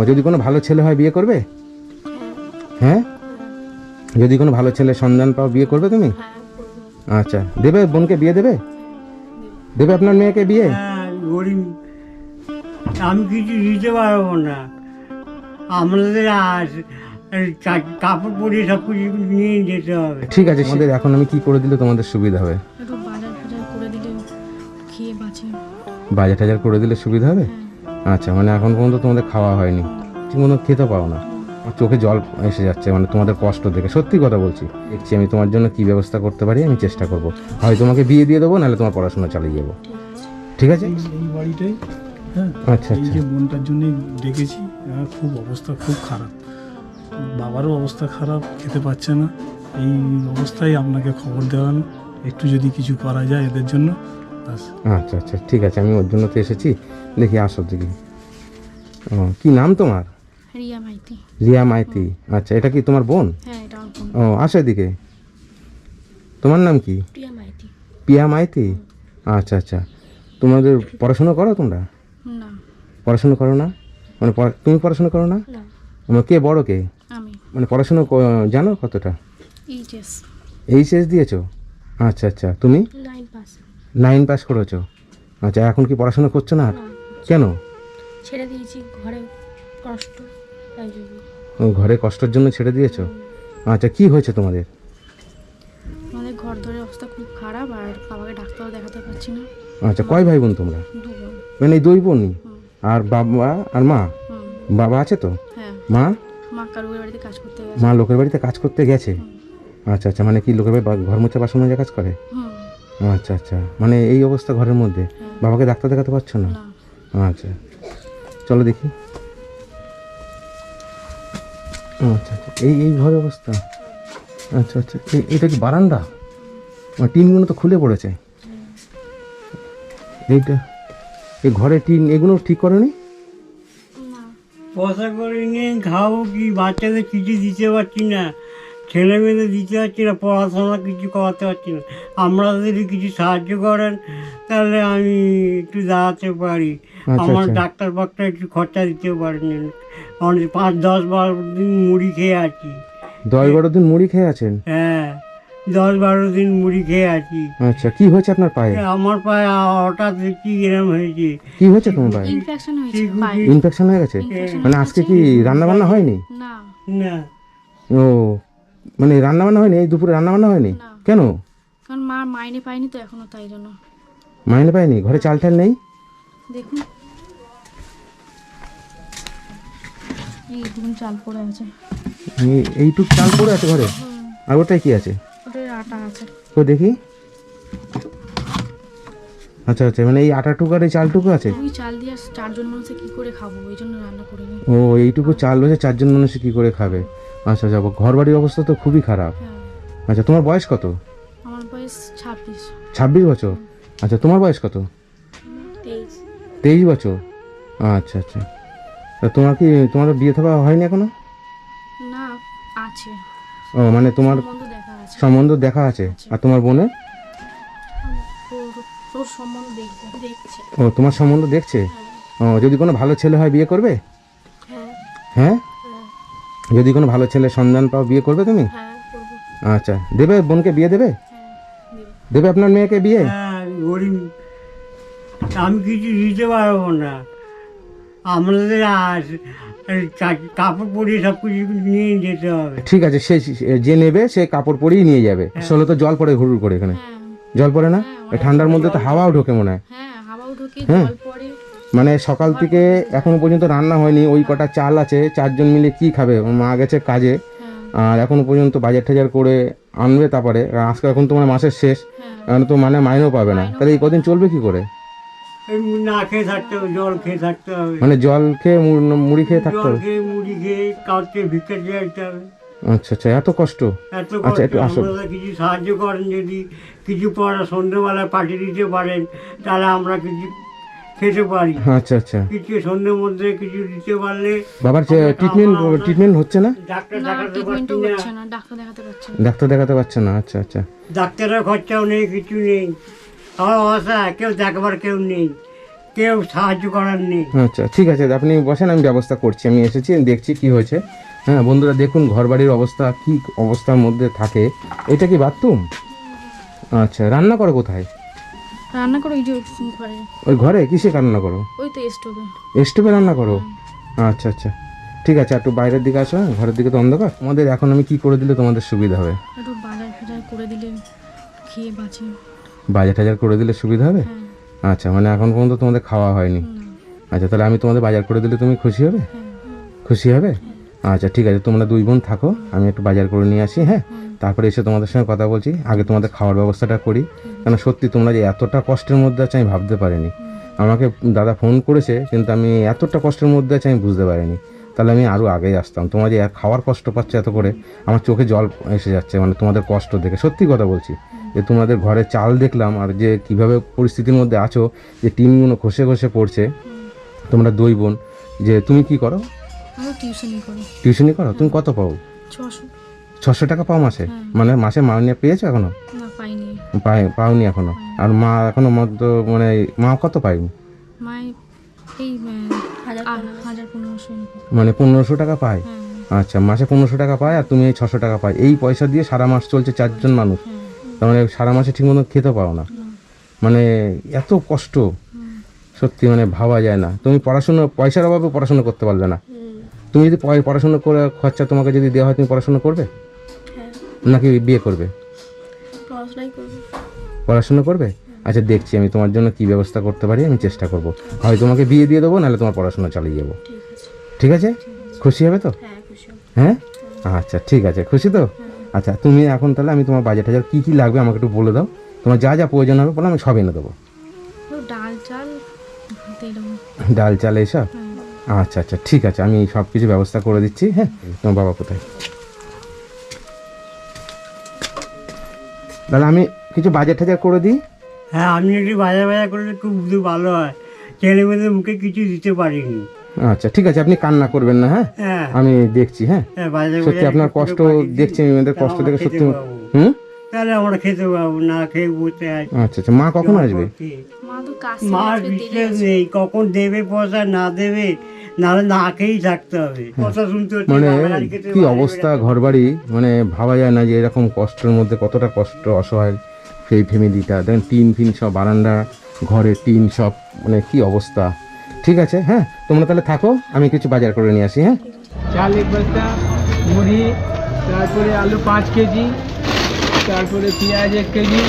যদি কোনো ভালো ছেলে হয় বিয়ে করবে? হ্যাঁ, যদি কোনো ভালো ছেলে সন্ধান পাও বিয়ে করবে তুমি? আচ্ছা, দেবে বোনকে বিয়ে দেবে? দেবে আপনার মেয়েকে বিয়ে? গরিব আমি কিছু দিতে পারবো না। আমাদের কাপড় পরিয়ে সব কিছু নিয়ে যেতে হবে। ঠিক আছে, আমাদের এখন আমি কি করে দিলে তোমাদের সুবিধা হবে? একটু বাজার ফাজার করে দিলে খেয়ে বাঁচে। বাজার টাজার করে দিলে সুবিধা হবে? আচ্ছা, মানে এখন পর্যন্ত তোমাদের খাওয়া হয়নি, ঠিকমতো খেতে পাও না, আমার চোখে জল এসে যাচ্ছে মানে তোমাদের কষ্ট দেখে। সত্যি কথা বলছি, দেখছি আমি তোমার জন্য কি ব্যবস্থা করতে পারি আমি চেষ্টা করব। হয় তোমাকে বিয়ে দিয়ে দেবো, নাহলে তোমার পড়াশোনা চালিয়ে যাবো। ঠিক আছে? এই বাড়িটাই, হ্যাঁ, আচ্ছা এই আচ্ছা যে বোনটার জন্যই ডেকেছি। খুব অবস্থা খুব খারাপ, বাবারও অবস্থা খারাপ, খেতে পাচ্ছে না। এই অবস্থায় আপনাকে খবর দেওয়ানো, একটু যদি কিছু করা যায় এদের জন্য ব্যাস। আচ্ছা আচ্ছা ঠিক আছে, আমি ওর জন্য তো এসেছি। দেখি আসো দেখি। ও, কি নাম তোমার? রিয়া মাইতি। রিয়া মাইতি। আচ্ছা, এটা কি তোমার বোন? হ্যাঁ, এটা আমার বোন। ও, আসো এদিকে। তোমার নাম কি? প্রিয়া মাইতি। পিয়া মাইতি। আচ্ছা আচ্ছা, তোমাদের পড়াশোনা করো তোমরা? না। পড়াশোনা করো না মানে তুমি পড়াশোনা করো না? না, মানে কে বড় কে? আমি। মানে পড়াশোনা জানো কতটা? এইচএস এইচএস দিয়েছো? আচ্ছা আচ্ছা, তুমি 9 পাস। 9 পাস করেছো? আচ্ছা, এখন কি পড়াশোনা করছো না? কেন? ছেড়ে দিয়েছি, ঘরে কষ্ট তাই জন্য। ও, ঘরে কষ্টের জন্য ছেড়ে দিয়েছো? আচ্ছা, কি হয়েছে তোমাদের? আমাদের ঘর ধরে অবস্থা খুব খারাপ, আর বাবাকে ডাক্তারও দেখাতে পারছি না। আচ্ছা, কয় ভাই বোন তোমরা? 2 বোন। মানে এই দুই বোনই? আর বাবা আর মা? বাবা আছে তো? হ্যাঁ, মা? মা কারুর বাড়িতে কাজ করতে গেছে। মা লোকের বাড়িতে কাজ করতে গেছে? আচ্ছা আচ্ছা, মানে কি লোকের বাড়ি ঘর মোছা বাসন মাজা কাজ করে? আচ্ছা আচ্ছা, মানে এই অবস্থা ঘরের মধ্যে, বাবাকে ডাক্তার দেখাতে পারছো না? না। আচ্ছা, চলো দেখি। আচ্ছা আচ্ছা, এই ঘরের অবস্থা। আচ্ছা আচ্ছা, এটা কি বারান্দা? টিনগুলো তো খুলে পড়েছে। এইটা এই ঘরে টিন এগুলো ঠিক করেনি? না। পয়সা করে নিয়ে খাবো কি? বাচ্চাদের কিছু দিতে পারছি না, ছেলে মেয়েদের দিতে পারছি না, পড়াশোনা কিছু করাতে পারছি না। আমরা যদি কিছু সাহায্য করেন তাহলে আমি একটু দাঁড়াতে পারি। আমার ডাক্তার ফাক্তার একটু খরচা দিতে পারেন। অনেক 5-10-12 দিন মুড়ি খেয়ে আছি। 10-12 দিন মুড়ি খেয়ে আছেন? হ্যাঁ, 10-12 দিন মুড়ি খেয়ে আছি। আচ্ছা, কি হয়েছে আপনার পায়ে? আমার পায়ে হঠাৎ কি এরম হয়েছে। কি হয়েছে তোমার পায়ে? ইনফেকশন হয়েছে পায়ে। ইনফেকশন হয়ে গেছে? মানে আজকে কি রান্না বান্না হয়নি? না। না, ও, মানে রান্না বান্না হয়নি? এই দুপুরে রান্না বান্না হয়নি? না। কেন? কারণ মা মাইনে পায়নি তো এখনো, তাই জন্য। মাইনে পায়নি? ঘরে চাল টাল নেই? দেখুন, এইটুকুন চাল পড়ে আছে। এইটুক চাল পড়ে আছে ঘরে? আর ওটাই কি আছে? ওটার আটা আছে। তো দেখি। আচ্ছা আচ্ছা, মানে এই আটাটুকু আর এই চালটুকু আছে? ওই চাল দিয়ে 4 জন মানুষে কি করে খাবো, ওই জন্য রান্না করিনি। ও, এইটুকু চাল হয়েছে 4 জন মানুষ কি করে খাবে? আচ্ছা আচ্ছা, ঘর বাড়ির অবস্থা তো খুবই খারাপ। হ্যাঁ, আচ্ছা, তোমার বয়স কত? আমার বয়স 26। 26 বছর? আচ্ছা, তোমার বয়স কত? 23। 23 বছর? আচ্ছা আচ্ছা, তা তোমার বিয়ে থাকা হয়নি এখনো? না, আছে। ও, মানে তোমার সম্বন্ধ দেখা আছে। সম্বন্ধ দেখা আছে? আর তোমার বোনের? তোর সম্বন্ধ দেখছে। ও, তোমার সম্বন্ধ দেখছে? ও, যদি কোনো ভালো ছেলে হয় বিয়ে করবে? হ্যাঁ। হ্যাঁ, যদি কোনো ভালো ছেলে সন্ধান পাও বিয়ে করবে তুমি? হ্যাঁ, করবো। আচ্ছা, দেবে বোনকে বিয়ে দেবে? দেবে। দেবে আপনার মেয়েকে বিয়ে? হ্যাঁ, গরিব আমি কিছু দিতে পারবো না। আমাদের কাপড় পরিয়ে সব কিছু নিয়ে যেতে হবে। ঠিক আছে, যে নেবে সে কাপড় পরেই নিয়ে যাবে। আসলে তো জল পড়ে ঘুরঘুর করে এখানে? হ্যাঁ, জল পড়ে না? এই ঠান্ডার মধ্যে তো হাওয়াও ঢোকে মনে হয়। হ্যাঁ, হাওয়াও ঢোকে, হ্যাঁ। জল পড়ে। মানে সকাল থেকে এখনো পর্যন্ত রান্না হয়নি, ওই কটা চাল আছে, 4 জন মিলে কি খাবে? মা গেছে কাজে, আর এখনো পর্যন্ত বাজার টাজার করে আনবে, তারপরে আজকে এখন তোমার মাসের শেষ, এখন তো মানে মাইনেও পাবে না, তাহলে এই কদিন চলবে কি করে? না খেয়ে থাকতে হবে, জল খেয়ে থাকতে হবে। মানে জল খেয়ে মুড়ি খেয়ে থাকতে জল হবে? খেয়ে মুড়ি খেয়ে কাউকে ভিক্ষা চাইতে হবে। আচ্ছা আচ্ছা, এত কষ্ট? এত আচ্ছা, কষ্ট। একটু আসো। আপনারা কিছু সাহায্য করেন, যদি কিছু পড়া সন্ধ্যেবেলায় পাঠিয়ে দিতে পারেন তাহলে আমরা কিছু খেতে পারি। আচ্ছা আচ্ছা, কিছু সন্ধ্যের মধ্যে কিছু দিতে পারলে। বাবার ট্রিটমেন্ট হচ্ছে না? ডাক্তার না, দেখাতে ট্রিটমেন্টও পারছি না, হচ্ছে না, ডাক্তার দেখাতে পারছি না। ডাক্তার দেখাতে পারছে না? আচ্ছা আচ্ছা, ডাক্তারের খরচাও নেই, কিছু নেই। আমার অবস্থা কেউ দেখবার কেউ নেই। কেউ সাহায্য করার নেই। আচ্ছা ঠিক আছে, আপনি বসেন, আমি ব্যবস্থা করছি। আমি এসেছি, আমি দেখছি কি হয়েছে। হ্যাঁ বন্ধুরা দেখুন ঘর বাড়ির অবস্থা কি অবস্থার মধ্যে থাকে। এটা কি বাথরুম? আচ্ছা, রান্না করো কোথায়? রান্না করো ওই যে ঘরে, ওই ঘরে? কিসে রান্না করো? ওই তো স্টোভে। স্টোভে রান্না করো? আচ্ছা আচ্ছা ঠিক আছে, একটু বাইরের দিকে আসো, ঘরের দিকে তো অন্ধকার। তোমাদের এখন আমি কি করে দিলে তোমাদের সুবিধা হবে? একটু বাজার ফাজার করে দিলে খেয়ে বাঁচি। বাজার টাজার করে দিলে সুবিধা হবে? হ্যাঁ। আচ্ছা, মানে এখন পর্যন্ত তোমাদের খাওয়া হয়নি। আচ্ছা, তাহলে আমি তোমাদের বাজার করে দিলে তুমি খুশি হবে? খুশি হবে? আচ্ছা ঠিক আছে, তোমরা দুই বোন থাকো, আমি একটু বাজার করে নিয়ে আসি। হ্যাঁ, তারপরে এসে তোমাদের সঙ্গে কথা বলছি। আগে তোমাদের খাওয়ার ব্যবস্থাটা করি, কেন সত্যি তোমরা যে এতটা কষ্টের মধ্যে আছে আমি ভাবতে পারিনি। আমাকে দাদা ফোন করেছে, কিন্তু আমি এতটা কষ্টের মধ্যে আছে আমি বুঝতে পারিনি। তাহলে আমি আরও আগেই আসতাম। তোমরা যে খাওয়ার কষ্ট পাচ্ছ এত করে, আমার চোখে জল এসে যাচ্ছে, মানে তোমাদের কষ্ট দেখে। সত্যি কথা বলছি, যে তোমাদের ঘরে চাল দেখলাম, আর যে কিভাবে পরিস্থিতির মধ্যে আছো, যে টিনগুলো ঘষে ঘষে পড়ছে। তোমরা দুই বোন, যে তুমি কি করো? আমি টিউশনি করি। টিউশনি করো? তুমি কত পাও? 600। 600 টাকা পাও মাসে? মানে মাসে মাইনে পেয়েছো এখনো? না পাইনি। পাওনি এখনো? আর মা এখনো মতো মানে মা কত পাই? মাই এই 1500। মানে 1500 টাকা পায়? হ্যাঁ। আচ্ছা, মাসে 1500 টাকা পায়, আর তুমি এই 600 টাকা পায়। এই পয়সা দিয়ে সারা মাস চলছে 4 জন মানুষ। তার মানে সারা মাসে ঠিক মতো খেতে পাও না। মানে এত কষ্ট, সত্যি মানে ভাবা যায় না। তুমি পড়াশোনা, পয়সার অভাবে পড়াশোনা করতে পারবে না। তুমি যদি পড়াশোনা করে খরচা তোমাকে যদি দেওয়া হয়, তুমি পড়াশোনা করবে নাকি বিয়ে করবে? পড়াশোনা করবে? আচ্ছা দেখছি আমি তোমার জন্য কি ব্যবস্থা করতে পারি, আমি চেষ্টা করব। হয় তোমাকে বিয়ে দিয়ে দেবো, নাহলে তোমার পড়াশোনা চালিয়ে যাবো। ঠিক আছে? খুশি হবে তো? হ্যাঁ আচ্ছা ঠিক আছে, খুশি তো? আচ্ছা তুমি এখন তাহলে, আমি তোমার বাজেট হাজার কী কী লাগবে আমাকে একটু বলে দাও। তোমার যা যা প্রয়োজন হবে বলো, আমি সব এনে দেবো। ডাল চাল ভাত এরকম। ডাল চাল এইসব? আচ্ছা আচ্ছা ঠিক আছে, আমি সব কিছু ব্যবস্থা করে দিচ্ছি। হ্যাঁ, তোমার বাবা কোথায়? তাহলে আমি কিছু বাজেট হাজার করে দিই। হ্যাঁ, আমি একটু বাজার বাজার করলে খুব ভালো হয়। ছেলে মেয়েদের মুখে কিছু দিতে পারিনি। আচ্ছা ঠিক আছে, আপনি কান্না করবেন না। হ্যাঁ, হ্যাঁ আমি দেখছি। হ্যাঁ হ্যাঁ, বাজার সত্যি বাজার আপনার একটু কষ্ট করে পাঠিয়ে দেখছি, দিন। আমি আমাদের কষ্ট তাহলে দেখে আমরা সত্যি। খেতে পাবো। হুম, তাহলে আমরা খেতে পাবো, না খেয়ে বসে আছি। আচ্ছা আচ্ছা, মা কখন আসবে? মা তো কাজ মার বিশ্বাস নেই, কখন দেবে পয়সা, না দেবে, নাহলে না খেয়েই থাকতে হবে। কথা শুনতে হচ্ছে, মানে বাবার বাড়ি খেতে কি বাইরে অবস্থা বেরোতে ঘর বাড়ি, মানে ভাবা যায় না যে এরকম কষ্টের মধ্যে কতটা কষ্ট, অসহায় সেই ফ্যামিলিটা। দেখেন টিন ফিন সব, বারান্দা ঘরে টিন সব, মানে কি অবস্থা। ঠিক আছে, হ্যাঁ তোমরা তাহলে থাকো, আমি কিছু বাজার করে নিয়ে আসি। হ্যাঁ, চাল 1 বস্তা, মুড়ি, তারপরে আলু 5 কেজি, তারপরে পেঁয়াজ 1 কেজি।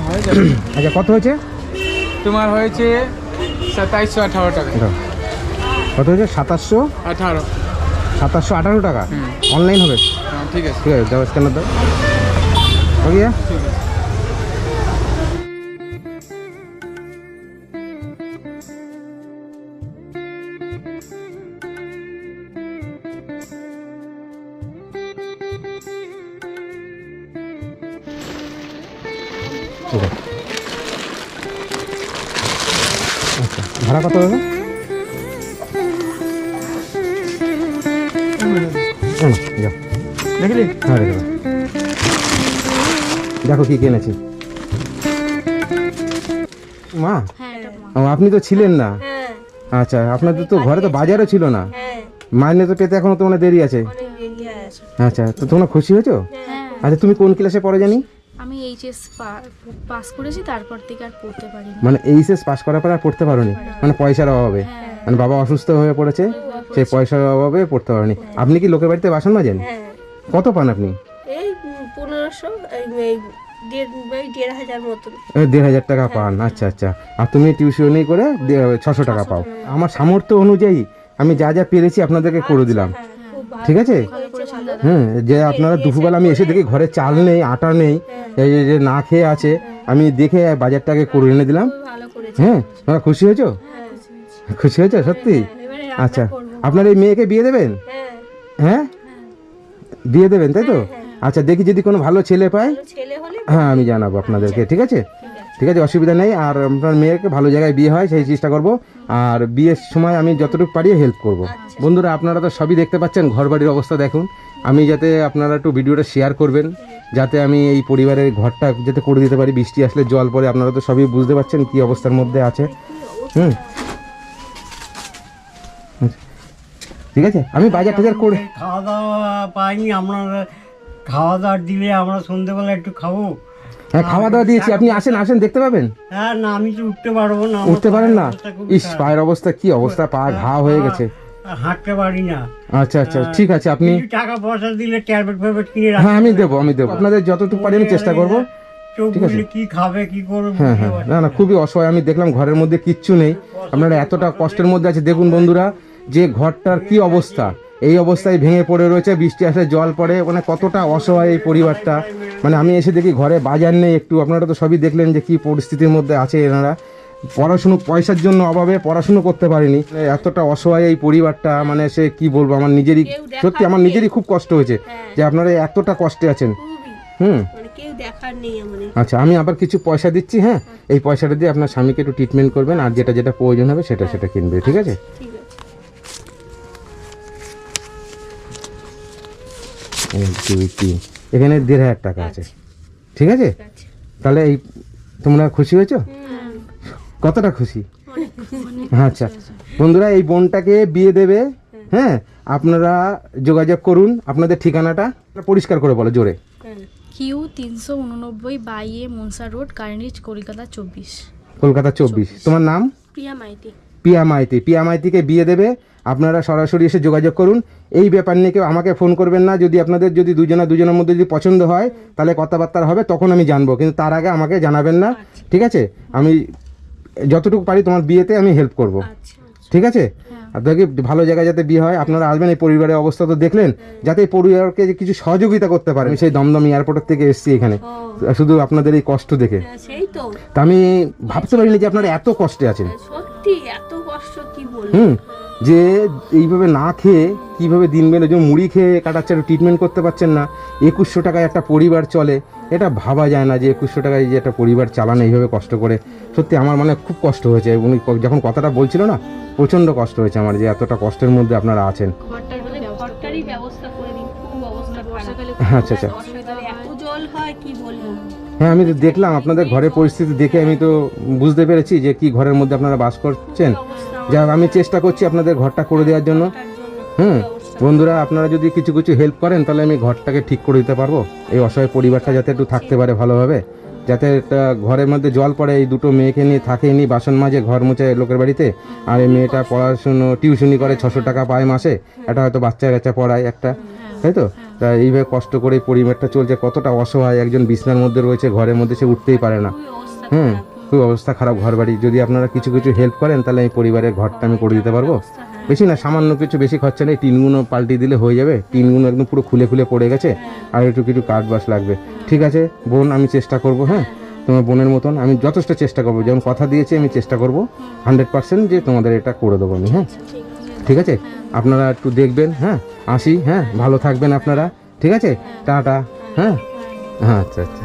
হয়ে যাবে। আচ্ছা কত হয়েছে? তোমার হয়েছে 2718 টাকা। দাও। কত হয়েছে? 2718 18। টাকা। অনলাইন হবে? হ্যাঁ ঠিক আছে। ঠিক আছে, দাও স্ক্যানার দাও। हो गया? ঠিক আছে। আচ্ছা, ভাড়া কত হবে? যাও। দেখলি? হ্যাঁ রেখে দাও। দেখো কি কিনেছি। মা, হ্যাঁ এটা মা। ও, আপনি তো ছিলেন না। আচ্ছা, আপনাদের তো ঘরে তো বাজারও ছিল না। মাইনে তো পেতে এখনো তোমার দেরি আছে। আচ্ছা, তো তোমরা খুশি হয়েছো? হ্যাঁ আচ্ছা, তুমি কোন ক্লাসে পড়ো জানি? আমি এইচএস পাস করেছি, তারপর থেকে আর পড়তে পারিনি। মানে এইচএস পাস করার পর আর পড়তে পারোনি? মানে পয়সার অভাবে? মানে বাবা অসুস্থ হয়ে পড়েছে, সেই পয়সার অভাবে পড়তে পারোনি। আপনি কি লোকের বাড়িতে বাসন মাজেন? কত পান আপনি? এই 1500, এই 1,500 মতন। 1,500 টাকা পান? আচ্ছা আচ্ছা। আর তুমি টিউশনি করে 600 টাকা পাও। আমার সামর্থ্য অনুযায়ী আমি যা যা পেরেছি আপনাদেরকে করে দিলাম। ঠিক আছে? হ্যাঁ, যে আপনারা দুপুরবেলা আমি এসে দেখি ঘরে চাল নেই, আটা নেই, এই যে না খেয়ে আছে, আমি দেখে বাজারটাকে করে এনে দিলাম। ভালো করেছে। হ্যাঁ, তোমরা খুশি হয়েছো? খুশি হয়েছো সত্যি? এবারে আচ্ছা, আপনার এই মেয়েকে বিয়ে দেবেন? হ্যাঁ হ্যাঁ, বিয়ে দেবেন তাই তো? আচ্ছা দেখি যদি কোনো ভালো ছেলে পাই, ভালো ছেলে হলে হ্যাঁ আমি জানাবো আপনাদেরকে, ঠিক আছে? ঠিক আছে, অসুবিধা নেই। আর আপনার মেয়েকে ভালো জায়গায় বিয়ে হয় সেই চেষ্টা করব, আর বিয়ের সময় আমি যতটুকু পারি হেল্প করব। বন্ধুরা আপনারা তো সবই দেখতে পাচ্ছেন, ঘরবাড়ির অবস্থা দেখুন। আমি যাতে আপনারা একটু ভিডিওটা শেয়ার করবেন, যাতে আমি এই পরিবারের ঘরটা যাতে করে দিতে পারি। বৃষ্টি আসলে জল পড়ে, আপনারা তো সবই বুঝতে পারছেন কি অবস্থার মধ্যে আছে। হুম, ঠিক আছে, আমি বাজার টাজার করে খাওয়া দাওয়া পাইনি, আপনারা খাওয়া দাওয়া দিলে আমরা সন্ধ্যেবেলা একটু খাবো। হ্যাঁ খাওয়া দাওয়া দিয়েছি, আপনি আসেন আসেন দেখতে পাবেন। হ্যাঁ না, আমি তো উঠতে পারবো না, আমার উঠতে পারেন না? অবস্থা খুবই ইস, খারাপ। পায়ের অবস্থা কি অবস্থা, পা ঘা হয়ে গেছে। হাঁটতে পারি না। আচ্ছা আচ্ছা ঠিক আছে, আপনি কিছু টাকা পয়সা দিলে ট্যাবলেট ফ্যাবলেট কিনে রাখতে হ্যাঁ আমি দেবো আপনাদের যতটুকু পারি আমি চেষ্টা করব। চোখ ঠিক আছে। বুঝলে কি খাবে কি করবে হ্যাঁ বুঝতে হ্যাঁ, পারছি না না খুবই অসহায়, আমি দেখলাম ঘরের মধ্যে কিচ্ছু নেই, আপনারা এতটা কষ্টের মধ্যে আছে। দেখুন বন্ধুরা যে ঘরটার কি অবস্থা, এই অবস্থায় ভেঙে পড়ে রয়েছে, বৃষ্টি আসলে জল পড়ে, মানে কতটা অসহায় এই পরিবারটা। মানে আমি এসে দেখি ঘরে বাজার নেই একটু, আপনারা তো সবই দেখলেন যে কি পরিস্থিতির মধ্যে আছে এনারা। পড়াশুনো পয়সার জন্য অভাবে পড়াশুনো করতে পারিনি, এতটা অসহায় এই পরিবারটা, মানে সে কি বলবো, আমার নিজেরই সত্যি আমার নিজেরই খুব কষ্ট হয়েছে যে আপনারা এতটা কষ্টে আছেন। খুবই হুম, মানে কেউ দেখার নেই আমাদের। আচ্ছা আমি আবার কিছু পয়সা দিচ্ছি, হ্যাঁ এই পয়সাটা দিয়ে আপনার স্বামীকে একটু ট্রিটমেন্ট করবেন, আর যেটা যেটা প্রয়োজন হবে সেটা সেটা কিনবে, ঠিক আছে? ঠিক আছে। 1 2 3, এখানে 1500 টাকা আছে, ঠিক আছে? ঠিক আছে। তাহলে এই তোমরা খুশি হয়েছো? কতটা খুশি? আচ্ছা বন্ধুরা এই বোনটাকে বিয়ে দেবে, হ্যাঁ আপনারা যোগাযোগ করুন। আপনাদের ঠিকানাটা পরিষ্কার করে বলো জোরে। হ্যাঁ। কিউ 389 বাইয়ে মনসা রোড, কারেন্ট কলকাতা 24। কলকাতা 24। তোমার নাম? প্রিয়া মাইতি। পিয়া মাইতি। পিয়া মাইতিকে বিয়ে দেবে, আপনারা সরাসরি এসে যোগাযোগ করুন। এই ব্যাপার নিয়ে কেউ আমাকে ফোন করবেন না, যদি আপনাদের যদি দুজনের মধ্যে যদি পছন্দ হয় তাহলে কথাবার্তা হবে, তখন আমি জানবো, কিন্তু তার আগে আমাকে জানাবেন না, ঠিক আছে? আমি যতটুকু পারি তোমার বিয়েতে আমি হেল্প করব, আচ্ছা। ঠিক আছে? আর দেখি ভালো জায়গায় যাতে বিয়ে হয়, আপনারা আসবেন। এই পরিবারের অবস্থা তো দেখলেন, যাতে এই পরিবারকে যে কিছু সহযোগিতা করতে পারে। আমি সেই দমদম এয়ারপোর্টের থেকে এসেছি এখানে শুধু আপনাদের এই কষ্ট দেখে, হ্যাঁ, সেই তো তা আমি ভাবতে পারিনি যে আপনারা এত কষ্টে আছেন। সত্যি এত কষ্ট কি বলবো। হুম, যে এইভাবে না খেয়ে কিভাবে দিন বেলে যে মুড়ি খেয়ে কাটাচ্ছে, ট্রিটমেন্ট করতে পারছেন না। 2100 টাকায় একটা পরিবার চলে, এটা ভাবা যায় না যে 2100 টাকায় যে একটা পরিবার চালানো এইভাবে কষ্ট করে। সত্যি আমার মানে খুব কষ্ট হয়েছে, উনি যখন কথাটা বলছিল না প্রচণ্ড কষ্ট হয়েছে আমার, যে এতটা কষ্টের মধ্যে আপনারা আছেন। ঘরটার আমাদের ঘরটারই ব্যবস্থা করে দিন, খুব অবস্থা খারাপ। বর্ষাকালে আচ্ছা আচ্ছা, বর্ষাকালে এত জল হয় কি বলবো। হ্যাঁ আমি তো দেখলাম আপনাদের ঘরের পরিস্থিতি দেখে, আমি তো বুঝতে পেরেছি যে কি ঘরের মধ্যে আপনারা বাস করছেন। যা আমি চেষ্টা করছি আপনাদের ঘরটা করে দেওয়ার জন্য। হুম, বন্ধুরা আপনারা যদি কিছু কিছু হেল্প করেন তাহলে আমি ঘরটাকে ঠিক করে দিতে পারবো, এই অসহায় পরিবারটা যাতে একটু থাকতে পারে ভালোভাবে, যাতে একটা ঘরের মধ্যে জল পড়ে, এই দুটো মেয়েকে নিয়ে থাকেনি, বাসন মাজে, ঘর মুছে লোকের বাড়িতে, আর এই মেয়েটা পড়াশুনো টিউশনি করে, 600 টাকা পায় মাসে, এটা হয়তো বাচ্চা কাচ্চা পড়ায় একটা, তাই তো? তা এইভাবে কষ্ট করে পরিবারটা চলছে, কতটা অসহায়, একজন বিছনার মধ্যে রয়েছে, ঘরের মধ্যে সে উঠতেই পারে না। হুম, খুব অবস্থা খারাপ ঘর বাড়ি। যদি আপনারা কিছু কিছু হেল্প করেন তাহলে এই পরিবারের ঘরটা আমি করে দিতে পারবো। বেশি না, সামান্য কিছু, বেশি খরচা নেই, টিনগুলো পাল্টে দিলে হয়ে যাবে। টিনগুলো একদম পুরো খুলে খুলে পড়ে গেছে, আর একটু কিছু কাঠ বাস লাগবে, ঠিক আছে বোন? আমি চেষ্টা করব, হ্যাঁ তোমার বোনের মতন আমি যথেষ্ট চেষ্টা করবো, যেমন কথা দিয়েছি আমি চেষ্টা করব 100% যে তোমাদের এটা করে দেবো আমি। হ্যাঁ ঠিক আছে, আপনারা একটু দেখবেন। হ্যাঁ আসি, হ্যাঁ ভালো থাকবেন আপনারা, ঠিক আছে? টাটা। হ্যাঁ হ্যাঁ, আচ্ছা আচ্ছা।